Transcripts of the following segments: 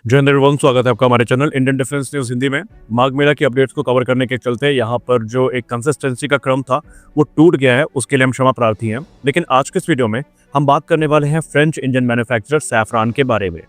जय हिंद एवरीवन, स्वागत है आपका हमारे channel Indian defence news Hindi में। माघ मेला की अपडेट्स को कवर करने के चलते यहाँ पर जो एक कंसिस्टेंसी का क्रम था वो टूट गया है, उसके लिए हम क्षमा प्रार्थी हैं। लेकिन आज के इस वीडियो में हम बात करने वाले हैं फ्रेंच इंजन मैन्युफैक्चरर सैफरान के बारे में।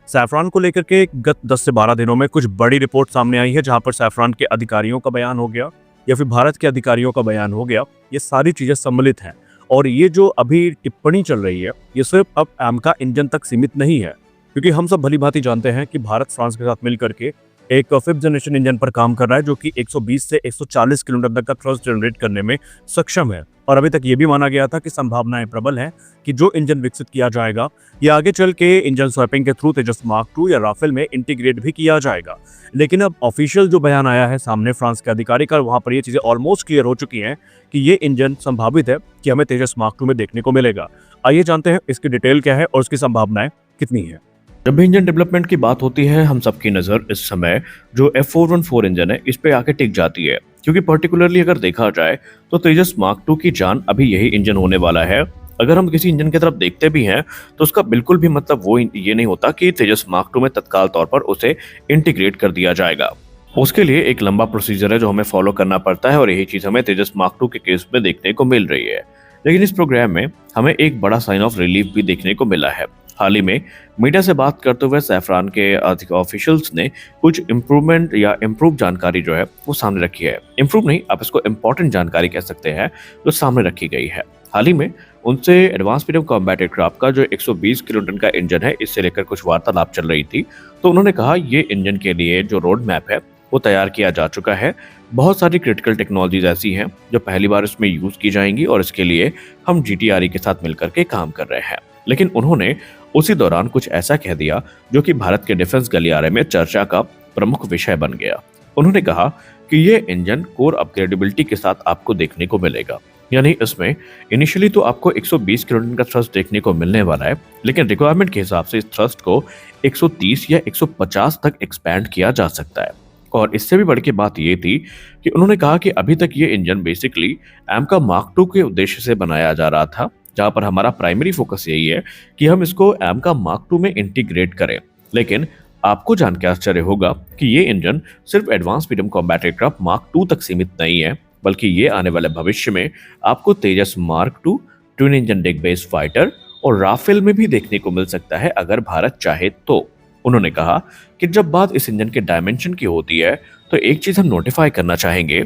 सैफरान को लेकर के गत 10 से 12 दिनों में कुछ बड़ी रिपोर्ट सामने आई है, जहाँ पर सैफरान के अधिकारियों का बयान हो गया या फिर भारत के अधिकारियों का बयान हो गया। ये सारी चीजें सम्मिलित हैं और ये जो अभी टिप्पणी चल रही है ये सिर्फ अब एमका इंजन तक सीमित नहीं है, क्योंकि हम सब भली भांति जानते हैं कि भारत फ्रांस के साथ मिलकर के एक 5th जनरेशन इंजन पर काम कर रहा है, जो कि 120 से 140 किलोमीटर तक का थ्रस्ट जनरेट करने में सक्षम है। और अभी तक ये भी माना गया था कि संभावनाएं प्रबल हैं कि जो इंजन विकसित किया जाएगा ये आगे चल के इंजन स्वैपिंग के थ्रू तेजस मार्क 2 या राफेल में इंटीग्रेट भी किया जाएगा। लेकिन अब ऑफिशियल जो बयान आया है सामने फ्रांस के अधिकारी का, वहां पर ये चीजें ऑलमोस्ट क्लियर हो चुकी हैं कि ये इंजन संभावित है कि हमें तेजस मार्क 2 में देखने को मिलेगा। आइए जानते हैं इसकी डिटेल क्या है और उसकी संभावनाएं कितनी है। जब भी इंजन डेवलपमेंट की बात होती है, हम सबकी नज़र इस समय जो F414 इंजन है इस पे आके टिक जाती है, क्योंकि पर्टिकुलरली अगर देखा जाए तो तेजस मार्क 2 की जान अभी यही इंजन होने वाला है। अगर हम किसी इंजन की तरफ देखते भी हैं तो उसका बिल्कुल भी मतलब वो ये नहीं होता कि तेजस मार्क 2 में तत्काल तौर पर उसे इंटीग्रेट कर दिया जाएगा। उसके लिए एक लंबा प्रोसीजर है जो हमें फॉलो करना पड़ता है, और यही चीज़ हमें तेजस मार्क 2 के केस में देखने को मिल रही है। लेकिन इस प्रोग्राम में हमें एक बड़ा साइन ऑफ रिलीफ भी देखने को मिला है। हाल ही में मीडिया से बात करते हुए सैफरान के ऑफिशियल्स ने कुछ इम्प्रूवमेंट या इम्प्रूव जानकारी जो है वो सामने रखी है। इम्प्रूव नहीं, आप इसको इम्पोर्टेंट जानकारी कह सकते हैं, जो सामने रखी गई है। हाल ही में उनसे एडवांस मीडियम कॉम्बैट एयरक्राफ्ट का जो 120 किलोटन का इंजन है, इससे लेकर कुछ वार्तालाप चल रही थी। तो उन्होंने कहा ये इंजन के लिए जो रोड मैप है वो तैयार किया जा चुका है। बहुत सारी क्रिटिकल टेक्नोलॉजीज ऐसी हैं जो पहली बार इसमें यूज की जाएंगी, और इसके लिए हम GTRE के साथ मिलकर के काम कर रहे हैं। लेकिन उन्होंने उसी दौरान कुछ ऐसा कह दिया जो कि भारत के डिफेंस गलियारे में चर्चा का प्रमुख विषय बन गया। उन्होंने कहा कि ये इंजन कोर अपग्रेडेबिलिटी के साथ आपको देखने को मिलेगा, यानी इसमें इनिशियली तो आपको 120 किलोटन का थ्रस्ट देखने को मिलने वाला है, लेकिन रिक्वायरमेंट के हिसाब से इस थ्रस्ट को 130 या 150 तक एक्सपैंड किया जा सकता है। और इससे भी बढ़ के बात ये थी कि उन्होंने कहा कि अभी तक ये इंजन बेसिकली एमका मार्क 2 के उद्देश्य से बनाया जा रहा था, जहां पर हमारा प्राइमरी फोकस यही है कि हम इसको एमका मार्क 2 में इंटीग्रेट करें। लेकिन आपको जान के आश्चर्य होगा कि ये इंजन सिर्फ advance medium combat aircraft mark 2 तक सीमित नहीं है, बल्कि ये आने वाले भविष्य में आपको तेजस मार्क 2, ट्विन इंजन डिग बेस्ड फाइटर और राफेल में भी देखने को मिल सकता है, अगर भारत चाहे तो। उन्होंने कहा कि जब बात इस इंजन के डायमेंशन की होती है तो एक चीज हम नोटिफाई करना चाहेंगे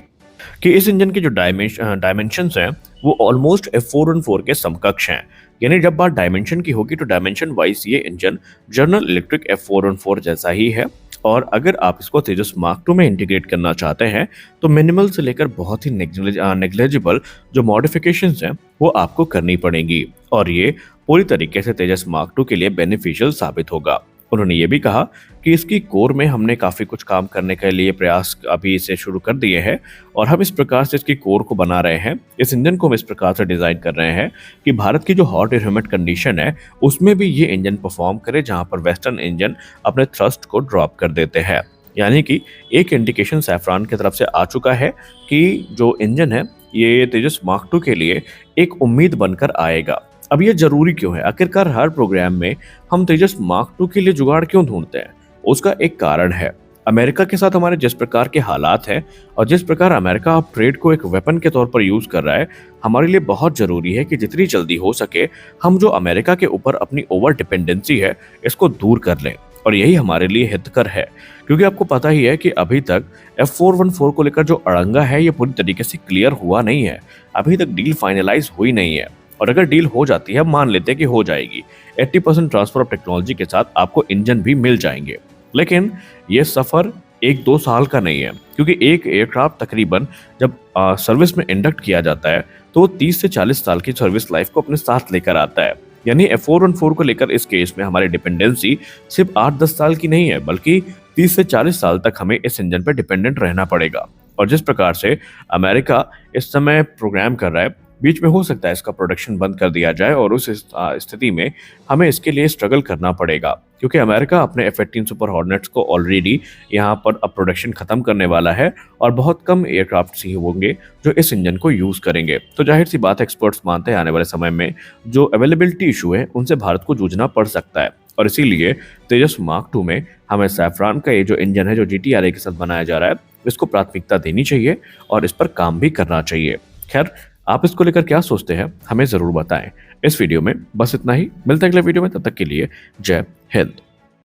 कि इस इंजन के जो डायमेंशंस हैं वो ऑलमोस्ट F414 के समकक्ष हैं। यानी जब बात डायमेंशन की होगी तो डायमेंशन वाइज ये इंजन जनरल इलेक्ट्रिक F414 जैसा ही है। और अगर आप इसको तेजस मार्क 2 में इंटीग्रेट करना चाहते हैं तो मिनिमल से लेकर बहुत ही नेग्लिजिबल जो मॉडिफिकेशंस हैं वो आपको करनी पड़ेंगी, और ये पूरी तरीके से तेजस मार्क 2 के लिए बेनिफिशियल साबित होगा। उन्होंने ये भी कहा कि इसकी कोर में हमने काफ़ी कुछ काम करने के लिए प्रयास अभी इसे शुरू कर दिए हैं, और हम इस प्रकार से इसकी कोर को बना रहे हैं, इस इंजन को हम इस प्रकार से डिज़ाइन कर रहे हैं कि भारत की जो हॉट और ह्यूमिड कंडीशन है उसमें भी ये इंजन परफॉर्म करे, जहाँ पर वेस्टर्न इंजन अपने थ्रस्ट को ड्रॉप कर देते हैं। यानी कि एक इंडिकेशन सैफरान की तरफ से आ चुका है कि जो इंजन है ये तेजस मार्क 2 के लिए एक उम्मीद बनकर आएगा। अब ये जरूरी क्यों है? आखिरकार हर प्रोग्राम में हम तेजस मार्क 2 के लिए जुगाड़ क्यों ढूंढते हैं? उसका एक कारण है। अमेरिका के साथ हमारे जिस प्रकार के हालात हैं और जिस प्रकार अमेरिका अब ट्रेड को एक वेपन के तौर पर यूज कर रहा है, हमारे लिए बहुत जरूरी है कि जितनी जल्दी हो सके हम जो अमेरिका के ऊपर अपनी ओवर डिपेंडेंसी है इसको दूर कर लें। और यही हमारे लिए हितकर है, क्योंकि आपको पता ही है कि अभी तक F414 को लेकर जो अड़ंगा है ये पूरी तरीके से क्लियर हुआ नहीं है। अभी तक डील फाइनलाइज हुई नहीं है, और अगर डील हो जाती है, मान लेते हैं कि हो जाएगी, 80% ट्रांसफर ऑफ टेक्नोलॉजी के साथ आपको इंजन भी मिल जाएंगे। लेकिन ये सफर 1-2 साल का नहीं है, क्योंकि एक एयरक्राफ्ट तकरीबन जब सर्विस में इंडक्ट किया जाता है तो 30 से 40 साल की सर्विस लाइफ को अपने साथ लेकर आता है। यानी F414 को लेकर इस केस में हमारी डिपेंडेंसी सिर्फ 8-10 साल की नहीं है, बल्कि 30 से 40 साल तक हमें इस इंजन पर डिपेंडेंट रहना पड़ेगा। और जिस प्रकार से अमेरिका इस समय प्रोग्राम कर रहा है, बीच में हो सकता है इसका प्रोडक्शन बंद कर दिया जाए, और उस स्थिति में हमें इसके लिए स्ट्रगल करना पड़ेगा, क्योंकि अमेरिका अपने F-18 सुपर हॉर्नेट्स को ऑलरेडी यहाँ पर अब प्रोडक्शन खत्म करने वाला है, और बहुत कम एयरक्राफ्ट ही होंगे जो इस इंजन को यूज करेंगे। तो जाहिर सी बात है, एक्सपर्ट्स मानते हैं आने वाले समय में जो अवेलेबिलिटी इशू है उनसे भारत को जूझना पड़ सकता है। और इसीलिए तेजस मार्क 2 में हमें सैफरान का ये जो इंजन है जो GT-RA के साथ बनाया जा रहा है, इसको प्राथमिकता देनी चाहिए और इस पर काम भी करना चाहिए। खैर, आप इसको लेकर क्या सोचते हैं हमें जरूर बताएं। इस वीडियो में बस इतना ही, मिलते हैं अगले वीडियो में, तब तक के लिए जय हिंद।